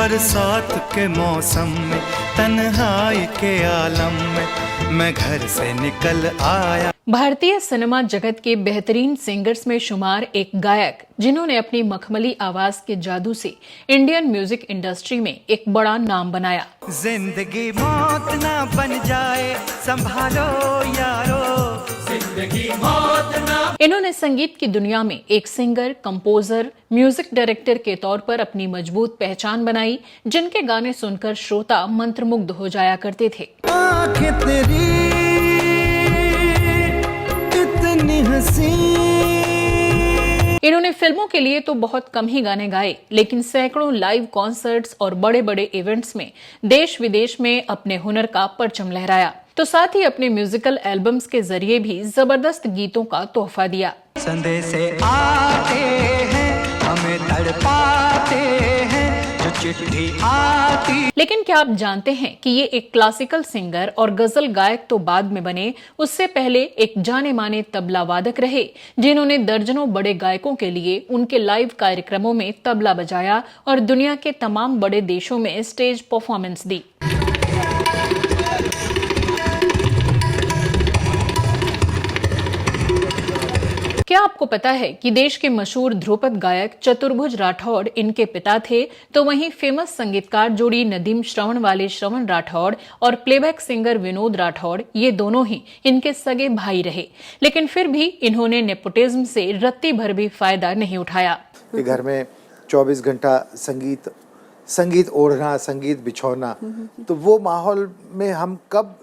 बरसात के मौसम में, तन्हाई के आलम में मैं घर से निकल आया। भारतीय सिनेमा जगत के बेहतरीन सिंगर्स में शुमार एक गायक जिन्होंने अपनी मखमली आवाज के जादू से इंडियन म्यूजिक इंडस्ट्री में एक बड़ा नाम बनाया। जिंदगी मौत ना बन जाए, संभालो यारो, जिंदगी मौत ना। इन्होंने संगीत की दुनिया में एक सिंगर, कंपोजर, म्यूजिक डायरेक्टर के तौर पर अपनी मजबूत पहचान बनाई, जिनके गाने सुनकर श्रोता मंत्रमुग्ध हो जाया करते थे। आंखें तेरी इतनी हंसी। इन्होंने फिल्मों के लिए तो बहुत कम ही गाने गाए, लेकिन सैकड़ों लाइव कॉन्सर्ट्स और बड़े बड़े इवेंट्स में देश विदेश में अपने हुनर का परचम लहराया। तो साथ ही अपने म्यूजिकल एल्बम्स के जरिए भी जबरदस्त गीतों का तोहफा दिया। संदेशे आते हैं, हमें तड़पाते हैं, जो चिट्ठी आती। लेकिन क्या आप जानते हैं कि ये एक क्लासिकल सिंगर और गजल गायक तो बाद में बने, उससे पहले एक जाने माने तबला वादक रहे, जिन्होंने दर्जनों बड़े गायकों के लिए उनके लाइव कार्यक्रमों में तबला बजाया और दुनिया के तमाम बड़े देशों में स्टेज परफॉर्मेंस दी। क्या आपको पता है कि देश के मशहूर ध्रुपद गायक चतुर्भुज राठौड़ इनके पिता थे, तो वहीं फेमस संगीतकार जोड़ी नदीम श्रवण वाले श्रवण राठौड़ और प्लेबैक सिंगर विनोद राठौड़, ये दोनों ही इनके सगे भाई रहे। लेकिन फिर भी इन्होंने नेपोटिज्म से रत्ती भर भी फायदा नहीं उठाया। घर में 24 घंटा संगीत ओढ़ना, संगीत बिछौना, तो वो माहौल में हम कब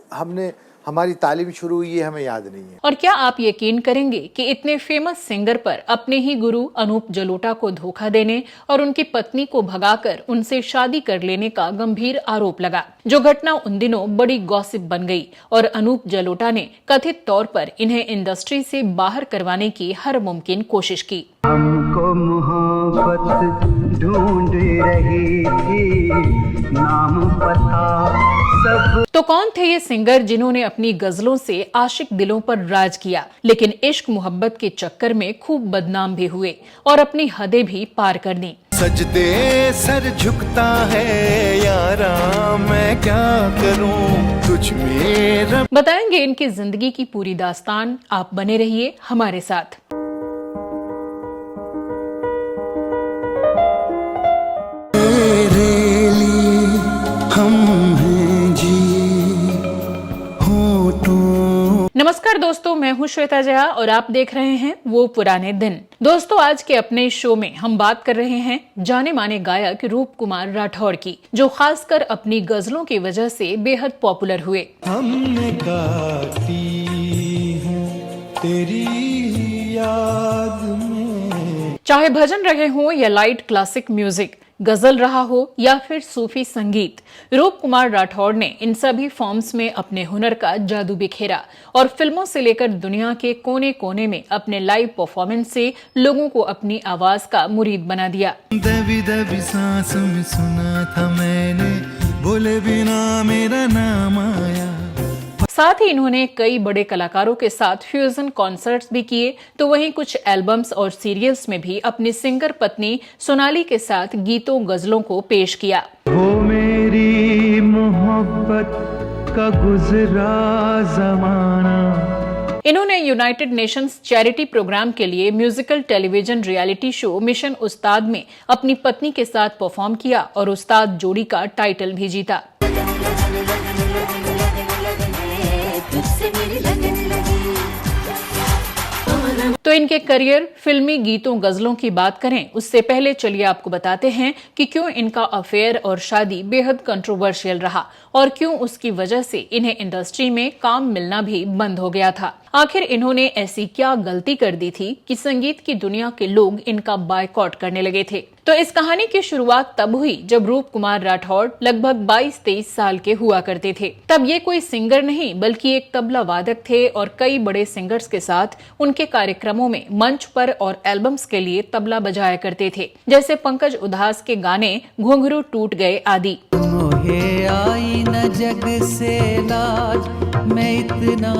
हमारी तालीम शुरू हुई है हमें याद नहीं है। और क्या आप यकीन करेंगे कि इतने फेमस सिंगर पर अपने ही गुरु अनूप जलोटा को धोखा देने और उनकी पत्नी को भगाकर उनसे शादी कर लेने का गंभीर आरोप लगा, जो घटना उन दिनों बड़ी गॉसिप बन गई और अनूप जलोटा ने कथित तौर पर इन्हें इंडस्ट्री से बाहर करवाने की हर मुमकिन कोशिश की। हमको मोहब्बत ढूंढ रही थी, नाम पता सब। तो कौन थे ये सिंगर जिन्होंने अपनी गजलों से आशिक दिलों पर राज किया, लेकिन इश्क मोहब्बत के चक्कर में खूब बदनाम भी हुए और अपनी हदें भी पार कर दी। सजदे सर झुकता है यारा, मैं क्या करूं तुझ में। बताएंगे इनकी जिंदगी की पूरी दास्तान, आप बने रहिए हमारे साथ। नमस्कार दोस्तों, मैं हूं श्वेता जया और आप देख रहे हैं वो पुराने दिन। दोस्तों, आज के अपने शो में हम बात कर रहे हैं जाने माने गायक रूप कुमार राठौड़ की, जो खासकर अपनी गजलों की वजह से बेहद पॉपुलर हुए। हमने गाती हैं तेरी याद में। चाहे भजन रहे हो या लाइट क्लासिक म्यूजिक, गजल रहा हो या फिर सूफी संगीत, रूप कुमार राठौड़ ने इन सभी फॉर्म्स में अपने हुनर का जादू बिखेरा और फिल्मों से लेकर दुनिया के कोने कोने में अपने लाइव परफॉर्मेंस से लोगों को अपनी आवाज का मुरीद बना दिया। दबी दबी सांस में सुना था मैंने, बोले बिना मेरा नाम आया। साथ ही इन्होंने कई बड़े कलाकारों के साथ फ्यूजन कॉन्सर्ट्स भी किए, तो वहीं कुछ एल्बम्स और सीरियल्स में भी अपनी सिंगर पत्नी सोनाली के साथ गीतों गजलों को पेश किया। वो मेरी मोहब्बत का गुजरा जमाना। इन्होंने यूनाइटेड नेशंस चैरिटी प्रोग्राम के लिए musical television reality show mission उस्ताद में अपनी पत्नी के साथ परफॉर्म किया और उस्ताद जोड़ी का टाइटल भी जीता। तो इनके करियर, फिल्मी गीतों गजलों की बात करें उससे पहले चलिए आपको बताते हैं कि क्यों इनका अफेयर और शादी बेहद कंट्रोवर्शियल रहा और क्यों उसकी वजह से इन्हें इंडस्ट्री में काम मिलना भी बंद हो गया था। आखिर इन्होंने ऐसी क्या गलती कर दी थी कि संगीत की दुनिया के लोग इनका बायकॉट करने लगे थे। तो इस कहानी की शुरुआत तब हुई जब रूप कुमार राठौड़ लगभग 22-23 साल के हुआ करते थे। तब ये कोई सिंगर नहीं बल्कि एक तबला वादक थे और कई बड़े सिंगर्स के साथ उनके कार्यक्रमों में मंच पर और एल्बम्स के लिए तबला बजाया करते थे, जैसे पंकज उधास के गाने घुंघरू टूट गए आदि। मोहे आई न जग से लाज, मैं इतना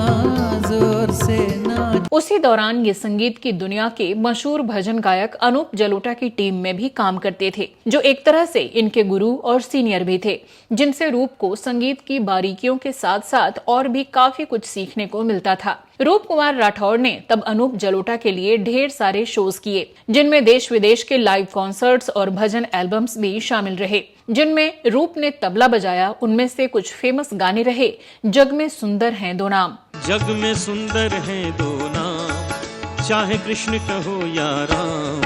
जोर से नाच। उसी दौरान ये संगीत की दुनिया के मशहूर भजन गायक अनूप जलोटा की टीम में भी काम करते थे, जो एक तरह से इनके गुरु और सीनियर भी थे, जिनसे रूप को संगीत की बारीकियों के साथ साथ और भी काफी कुछ सीखने को मिलता था। रूप कुमार राठौड़ ने तब अनूप जलोटा के लिए ढेर सारे शोज किए, जिनमें देश विदेश के लाइव कॉन्सर्ट्स और भजन एल्बम्स भी शामिल रहे, जिनमें रूप ने तबला बजाया। उनमें से कुछ फेमस गाने रहे जग में सुंदर हैं दो नाम, जग में सुंदर हैं दो नाम, चाहे कृष्ण कहो या राम,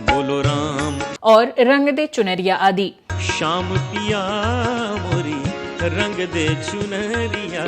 बोलो राम, और रंग दे चुनरिया आदि। श्याम पिया मोरी रंग दे चुनरिया,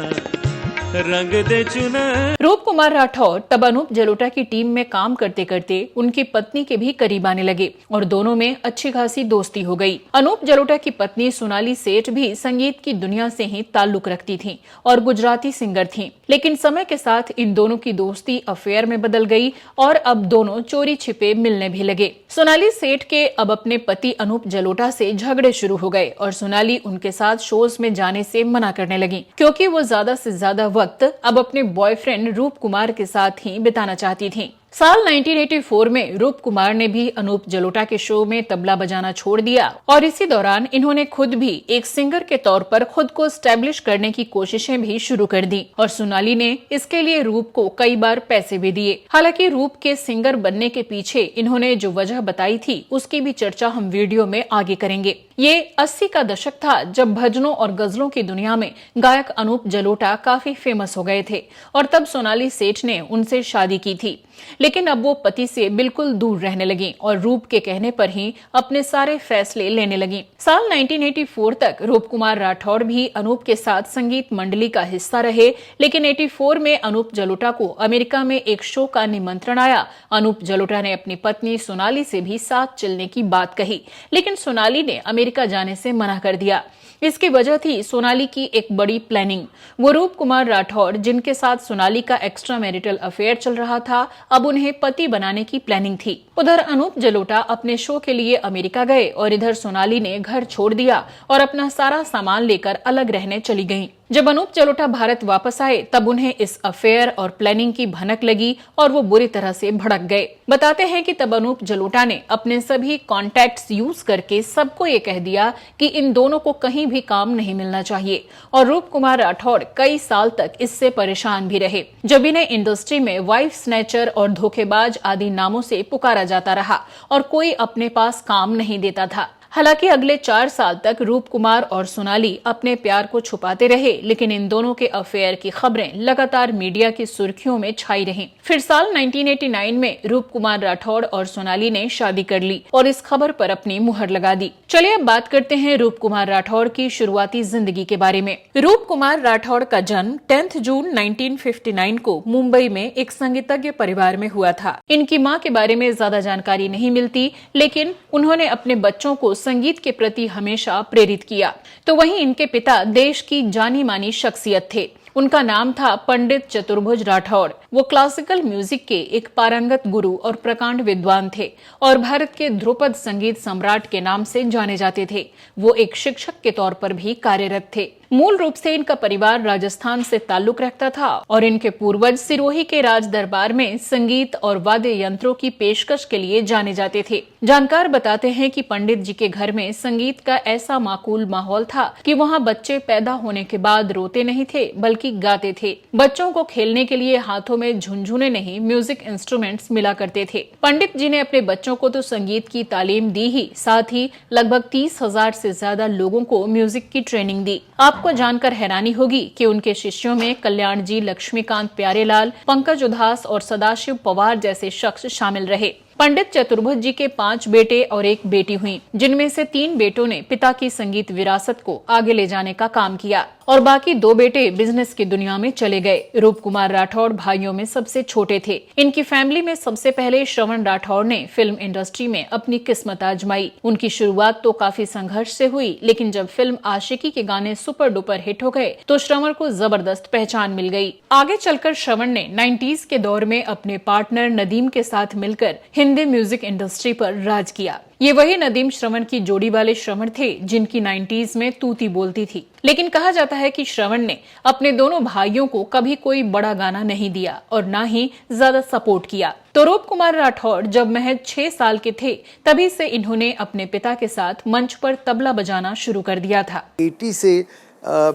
रंग दे चुनर। रूप कुमार राठौर तब अनूप जलोटा की टीम में काम करते करते उनकी पत्नी के भी करीब आने लगे और दोनों में अच्छी खासी दोस्ती हो गई। अनूप जलोटा की पत्नी सोनाली सेठ भी संगीत की दुनिया से ही ताल्लुक रखती थीं और गुजराती सिंगर थीं, लेकिन समय के साथ इन दोनों की दोस्ती अफेयर में बदल गई और अब दोनों चोरी छिपे मिलने भी लगे। सोनाली सेठ के अब अपने पति अनूप जलोटा से झगड़े शुरू हो गए और सोनाली उनके साथ शोज में जाने से मना करने लगी, क्योंकि वो ज्यादा से ज्यादा वक्त अब अपने बॉयफ्रेंड रूप कुमार के साथ ही बिताना चाहती थीं। साल 1984 में रूप कुमार ने भी अनूप जलोटा के शो में तबला बजाना छोड़ दिया और इसी दौरान इन्होंने खुद भी एक सिंगर के तौर पर खुद को स्टैब्लिश करने की कोशिशें भी शुरू कर दी और सोनाली ने इसके लिए रूप को कई बार पैसे भी दिए। हालांकि रूप के सिंगर बनने के पीछे इन्होंने जो वजह बताई थी उसकी भी चर्चा हम वीडियो में आगे करेंगे। ये 80 का दशक था जब भजनों और गजलों की दुनिया में गायक अनूप जलोटा काफी फेमस हो गए थे और तब सोनाली सेठ ने उनसे शादी की थी, लेकिन अब वो पति से बिल्कुल दूर रहने लगी और रूप के कहने पर ही अपने सारे फैसले लेने लगी। साल 1984 तक रूप कुमार राठौड़ भी अनूप के साथ संगीत मंडली का हिस्सा रहे, लेकिन 84 में अनूप जलोटा को अमेरिका में एक शो का निमंत्रण आया। अनूप जलोटा ने अपनी पत्नी सोनाली से भी साथ चलने की बात कही, लेकिन सोनाली ने अमेरिका जाने से मना कर दिया। इसकी वजह थी सोनाली की एक बड़ी प्लानिंग। वो रूप कुमार राठौड़, जिनके साथ सोनाली का एक्स्ट्रा मैरिटल अफेयर चल रहा था, अब उन्हें पति बनाने की प्लानिंग थी। उधर अनूप जलोटा अपने शो के लिए अमेरिका गए और इधर सोनाली ने घर छोड़ दिया और अपना सारा सामान लेकर अलग रहने चली गईं। जब अनूप जलोटा भारत वापस आए तब उन्हें इस अफेयर और प्लानिंग की भनक लगी और वो बुरी तरह से भड़क गए। बताते हैं कि तब अनूप जलोटा ने अपने सभी कॉन्टैक्ट्स यूज करके सबको ये कह दिया कि इन दोनों को कहीं भी काम नहीं मिलना चाहिए और रूप कुमार राठौड़ कई साल तक इससे परेशान भी रहे, जब इन्हें इंडस्ट्री में वाइफ स्नैचर और धोखेबाज आदि नामों से पुकारा जाता रहा और कोई अपने पास काम नहीं देता था। हालांकि अगले 4 साल तक रूप कुमार और सोनाली अपने प्यार को छुपाते रहे, लेकिन इन दोनों के अफेयर की खबरें लगातार मीडिया की सुर्खियों में छाई रहीं। फिर साल 1989 में रूप कुमार राठौड़ और सोनाली ने शादी कर ली और इस खबर पर अपनी मुहर लगा दी। चलिए अब बात करते हैं रूप कुमार राठौड़ की शुरुआती जिंदगी के बारे में। रूप कुमार राठौड़ का जन्म 10 जून 1959 को मुंबई में एक संगीतज्ञ परिवार में हुआ था। इनकी मां के बारे में ज्यादा जानकारी नहीं मिलती, लेकिन उन्होंने अपने बच्चों को संगीत के प्रति हमेशा प्रेरित किया। तो वहीं इनके पिता देश की जानी मानी शख्सियत थे। उनका नाम था पंडित चतुर्भुज राठौड़। वो क्लासिकल म्यूजिक के एक पारंगत गुरु और प्रकांड विद्वान थे और भारत के ध्रुपद संगीत सम्राट के नाम से जाने जाते थे। वो एक शिक्षक के तौर पर भी कार्यरत थे। मूल रूप से इनका परिवार राजस्थान से ताल्लुक रखता था और इनके पूर्वज सिरोही के राज दरबार में संगीत और वाद्य यंत्रों की पेशकश के लिए जाने जाते थे। जानकार बताते हैं कि पंडित जी के घर में संगीत का ऐसा माकूल माहौल था कि वहाँ बच्चे पैदा होने के बाद रोते नहीं थे बल्कि गाते थे। बच्चों को खेलने के लिए हाथों में झुनझुने नहीं, म्यूजिक इंस्ट्रूमेंट्स मिला करते थे। पंडित जी ने अपने बच्चों को तो संगीत की तालीम दी ही, साथ ही लगभग 30,000 से ज्यादा लोगों को म्यूजिक की ट्रेनिंग दी। आपको जानकर हैरानी होगी कि उनके शिष्यों में कल्याण जी, लक्ष्मीकांत प्यारेलाल, पंकज उधास और सदाशिव पवार जैसे शख्स शामिल रहे। पंडित चतुर्भुज जी के 5 बेटे और 1 बेटी हुई, जिनमें से 3 बेटों ने पिता की संगीत विरासत को आगे ले जाने का काम किया और बाकी 2 बेटे बिजनेस की दुनिया में चले गए। रूप कुमार राठौड़ भाइयों में सबसे छोटे थे। इनकी फैमिली में सबसे पहले श्रवण राठौड़ ने फिल्म इंडस्ट्री में अपनी किस्मत आजमाई। उनकी शुरुआत तो काफी संघर्ष से हुई, लेकिन जब फिल्म आशिकी के गाने सुपर डुपर हिट हो गए तो श्रवण को जबरदस्त पहचान मिल गई। आगे चलकर श्रवण ने 90s के दौर में अपने पार्टनर नदीम के साथ मिलकर हिंदी म्यूजिक इंडस्ट्री पर राज किया। ये वही नदीम श्रवण की जोड़ी वाले श्रवण थे जिनकी 90s में तूती बोलती थी। लेकिन कहा जाता है कि श्रवण ने अपने दोनों भाइयों को कभी कोई बड़ा गाना नहीं दिया और ना ही ज्यादा सपोर्ट किया। तो रूप कुमार राठौड़ जब महज 6 साल के थे तभी से इन्होंने अपने पिता के साथ मंच पर तबला बजाना शुरू कर दिया था। 80 से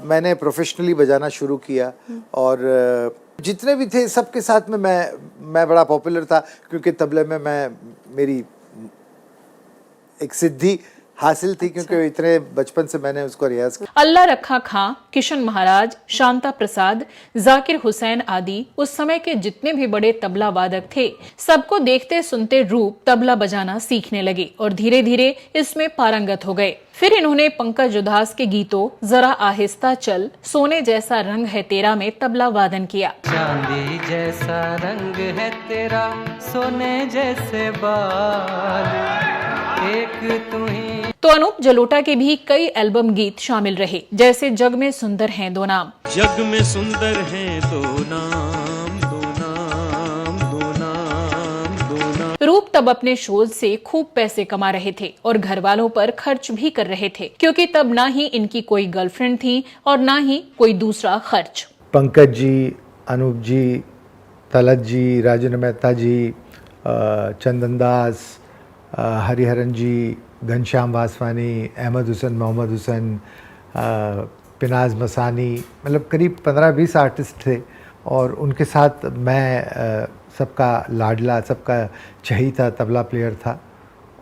मैंने प्रोफेशनली बजाना शुरू किया और जितने भी थे सबके साथ में मैं बड़ा पॉपुलर था क्योंकि तबले में मेरी एक सिद्धि हासिल थी क्योंकि इतने बचपन से मैंने उसको रियाज किया। अल्लाह रखा खां, किशन महाराज, शांता प्रसाद, जाकिर हुसैन आदि उस समय के जितने भी बड़े तबला वादक थे सबको देखते सुनते रूप तबला बजाना सीखने लगे और धीरे धीरे इसमें पारंगत हो गए। फिर इन्होंने पंकज उधास के गीतों जरा आहिस्ता चल, सोने जैसा रंग है तेरा में तबला वादन किया। चांदी जैसा रंग है तेरा, सोने जैसे बाल, एक तू ही। तो अनूप जलोटा के भी कई एल्बम गीत शामिल रहे, जैसे जग में सुंदर हैं दो नाम। जग में सुंदर हैं दो नाम, दो नाम, दो नाम, दो नाम। रूप तब अपने शोज से खूब पैसे कमा रहे थे और घर वालों पर खर्च भी कर रहे थे क्योंकि तब ना ही इनकी कोई गर्लफ्रेंड थी और ना ही कोई दूसरा खर्च। पंकज जी, अनूप जी, तलत जी, राजेंद्र मेहता जी, चंदन दास, हरिहरन जी, घनश्याम वासवानी, अहमद हुसैन, मोहम्मद हुसैन, पिनाज मसानी, मतलब करीब 15-20 आर्टिस्ट थे और उनके साथ मैं सबका लाडला, सबका चहीता तबला प्लेयर था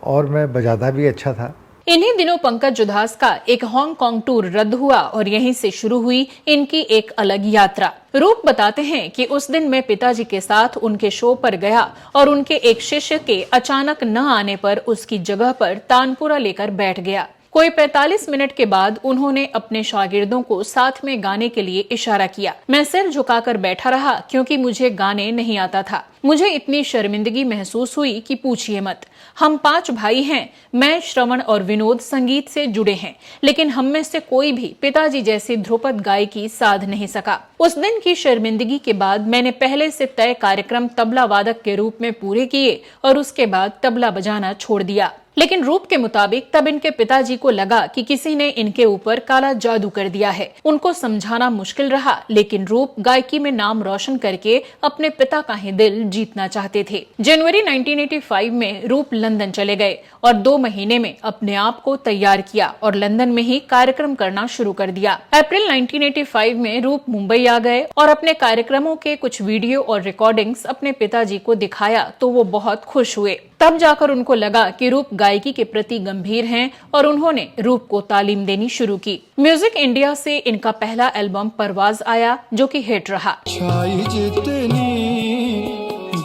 और मैं बजाता भी अच्छा था। इन्हीं दिनों पंकज उधास का एक हांगकांग टूर रद्द हुआ और यहीं से शुरू हुई इनकी एक अलग यात्रा। रूप बताते हैं कि उस दिन मैं पिताजी के साथ उनके शो पर गया और उनके एक शिष्य के अचानक न आने पर उसकी जगह पर तानपुरा लेकर बैठ गया। कोई 45 मिनट के बाद उन्होंने अपने शागिर्दों को साथ में गाने के लिए इशारा किया। मैं सिर झुकाकर बैठा रहा क्योंकि मुझे गाने नहीं आता था। मुझे इतनी शर्मिंदगी महसूस हुई कि पूछिए मत। हम 5 भाई हैं, मैं, श्रवण और विनोद संगीत से जुड़े हैं, लेकिन हम में से कोई भी पिताजी जैसी ध्रुपद गायकी साध नहीं सका। उस दिन की शर्मिंदगी के बाद मैंने पहले से तय कार्यक्रम तबला वादक के रूप में पूरे किए और उसके बाद तबला बजाना छोड़ दिया। लेकिन रूप के मुताबिक तब इनके पिताजी को लगा कि किसी ने इनके ऊपर काला जादू कर दिया है। उनको समझाना मुश्किल रहा, लेकिन रूप गायकी में नाम रोशन करके अपने पिता का ही दिल जीतना चाहते थे। जनवरी 1985 में रूप लंदन चले गए और 2 महीने में अपने आप को तैयार किया और लंदन में ही कार्यक्रम करना शुरू कर दिया। अप्रैल 1985 में रूप मुंबई आ गए और अपने कार्यक्रमों के कुछ वीडियो और रिकॉर्डिंग्स अपने पिताजी को दिखाया तो वो बहुत खुश हुए। तब जाकर उनको लगा कि रूप गायकी के प्रति गंभीर हैं और उन्होंने रूप को तालीम देनी शुरू की। म्यूजिक इंडिया से इनका पहला एल्बम परवाज आया जो कि हिट रहा। छाई जितनी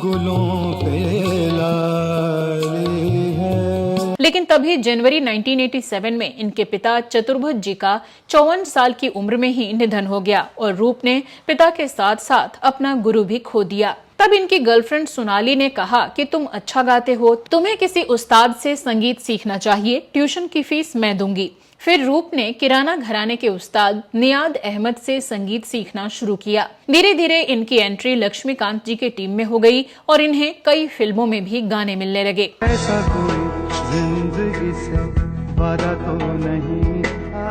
गुलों पे लाली है। लेकिन तभी जनवरी 1987 में इनके पिता चतुर्भुज जी का 54 साल की उम्र में ही निधन हो गया और रूप ने पिता के साथ साथ अपना गुरु भी खो दिया। तब इनकी गर्लफ्रेंड सोनाली ने कहा कि तुम अच्छा गाते हो, तुम्हें किसी उस्ताद से संगीत सीखना चाहिए, ट्यूशन की फीस मैं दूंगी। फिर रूप ने किराना घराने के उस्ताद नियाद अहमद से संगीत सीखना शुरू किया। धीरे धीरे इनकी एंट्री लक्ष्मीकांत जी की टीम में हो गई और इन्हें कई फिल्मों में भी गाने मिलने लगे। ऐसा कोई जिंदगी से वादा तो नहीं था।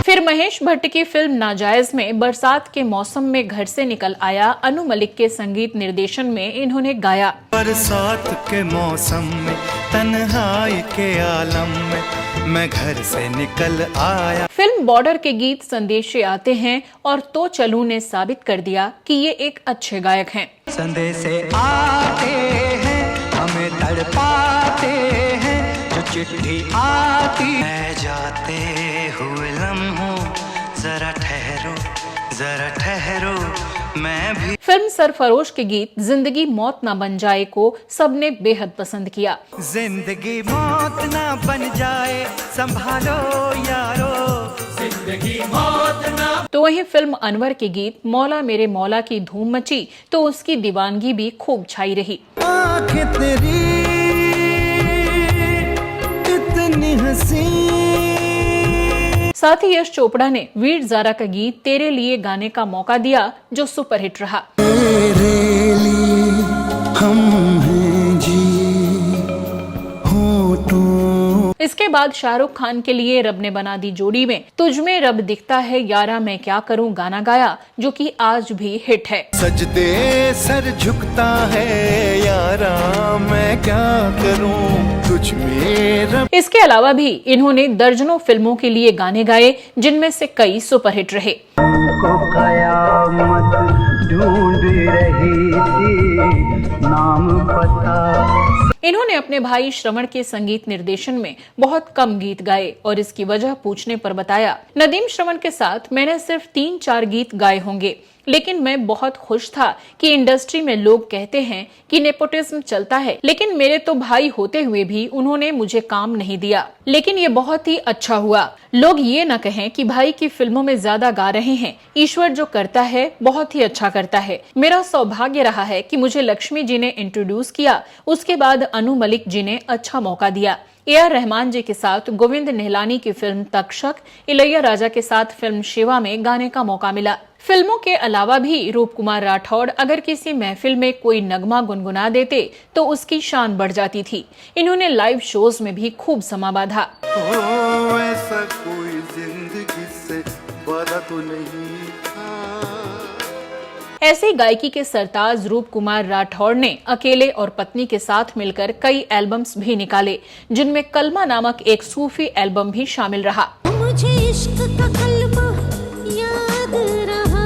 फिर महेश भट्ट की फिल्म नाजायज में बरसात के मौसम में घर से निकल आया अनु मलिक के संगीत निर्देशन में इन्होंने गाया। बरसात के मौसम में तन्हाई के आलम में मैं घर से निकल आया। फिल्म बॉर्डर के गीत संदेशे आते हैं और तो चलू ने साबित कर दिया कि ये एक अच्छे गायक हैं। संदेशे आते हैं, हमें तड़पाते हैं, जो चिट्ठी आती है जाते हुए लम्हों, जरा ठहरो मैं भी। फिल्म सरफरोश के गीत जिंदगी मौत ना बन जाए को सबने बेहद पसंद किया। जिंदगी मौत ना बन जाए, संभालो यारो, जिंदगी मौत ना। तो वहीं फिल्म अनवर के गीत मौला मेरे मौला की धूम मची तो उसकी दीवानगी भी खूब छाई रही। आंखें तेरी इतनी हंसी। साथ ही यश चोपड़ा ने वीर ज़ारा का गीत तेरे लिए गाने का मौका दिया जो सुपरहिट रहा। तेरे लिए हम हैं जी, इसके बाद शाहरुख खान के लिए रब ने बना दी जोड़ी में तुझ में रब दिखता है यारा मैं क्या करूं गाना गाया, जो कि आज भी हिट है। सजदे सर झुकता है यारा मैं क्या करूं तुझ में रब। इसके अलावा भी इन्होंने दर्जनों फिल्मों के लिए गाने गाए, जिनमें से कई सुपरहिट रहे। को कयामत ढूंढ रही थी नाम पता। इन्होंने अपने भाई श्रवण के संगीत निर्देशन में बहुत कम गीत गाए और इसकी वजह पूछने पर बताया, नदीम श्रवण के साथ मैंने सिर्फ 3-4 गीत गाए होंगे, लेकिन मैं बहुत खुश था कि इंडस्ट्री में लोग कहते हैं कि नेपोटिज्म चलता है, लेकिन मेरे तो भाई होते हुए भी उन्होंने मुझे काम नहीं दिया। लेकिन ये बहुत ही अच्छा हुआ, लोग ये न कहें कि भाई की फिल्मों में ज्यादा गा रहे हैं। ईश्वर जो करता है बहुत ही अच्छा करता है। मेरा सौभाग्य रहा है कि मुझे लक्ष्मी जी ने इंट्रोड्यूस किया, उसके बाद अनु मलिक जी ने अच्छा मौका दिया। AR रहमान जी के साथ गोविंद निहलानी की फिल्म तक्षक, इलैया राजा के साथ फिल्म शिवा में गाने का मौका मिला। फिल्मों के अलावा भी रूप कुमार राठौड़ अगर किसी महफिल में कोई नगमा गुनगुना देते तो उसकी शान बढ़ जाती थी। इन्होंने लाइव शोज में भी खूब समा बांधा। ऐसा कोई जिंदगी से वादा तो नहीं था। ऐसे गायकी के सरताज रूप कुमार राठौड़ ने अकेले और पत्नी के साथ मिलकर कई एल्बम्स भी निकाले, जिनमें कलमा नामक एक सूफी एल्बम भी शामिल रहा। मुझे इश्क का कलमा याद रहा,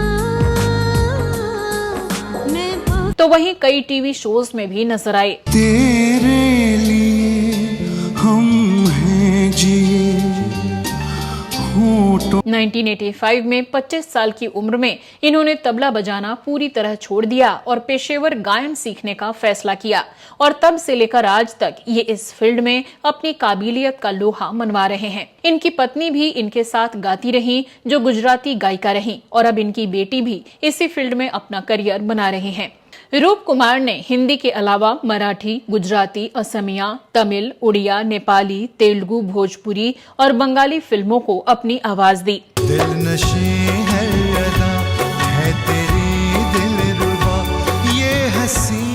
मैं तो वहीं कई टीवी शोज में भी नजर आए। तेरे लिए हम हैं जिए 1985 में 25 साल की उम्र में इन्होंने तबला बजाना पूरी तरह छोड़ दिया और पेशेवर गायन सीखने का फैसला किया, और तब से लेकर आज तक ये इस फील्ड में अपनी काबिलियत का लोहा मनवा रहे हैं। इनकी पत्नी भी इनके साथ गाती रही, जो गुजराती गायिका रही, और अब इनकी बेटी भी इसी फील्ड में अपना करियर बना रहे हैं। रूप कुमार ने हिंदी के अलावा मराठी, गुजराती, असमिया, तमिल, उड़िया, नेपाली, तेलुगु, भोजपुरी और बंगाली फिल्मों को अपनी आवाज दी। दिल नशे है अदा है तेरी दिलरुबा ये हंसी।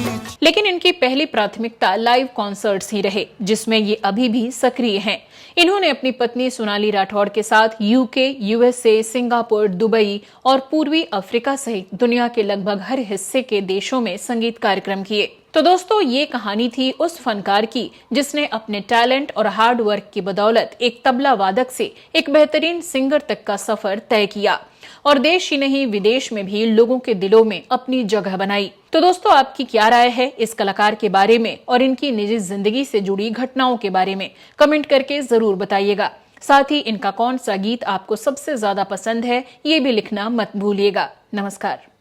लेकिन इनकी पहली प्राथमिकता लाइव कॉन्सर्ट्स ही रहे, जिसमें ये अभी भी सक्रिय हैं। इन्होंने अपनी पत्नी सोनाली राठौड़ के साथ UK, USA, सिंगापुर, दुबई और पूर्वी अफ्रीका सहित दुनिया के लगभग हर हिस्से के देशों में संगीत कार्यक्रम किए। तो दोस्तों, ये कहानी थी उस फनकार की जिसने अपने टैलेंट और हार्ड वर्क की बदौलत एक तबला वादक से एक बेहतरीन सिंगर तक का सफर तय किया और देश ही नहीं विदेश में भी लोगों के दिलों में अपनी जगह बनाई। तो दोस्तों, आपकी क्या राय है इस कलाकार के बारे में और इनकी निजी जिंदगी से जुड़ी घटनाओं के बारे में? कमेंट करके जरूर बताइएगा। साथ ही इनका कौन सा गीत आपको सबसे ज्यादा पसंद है, ये भी लिखना मत भूलिएगा। नमस्कार।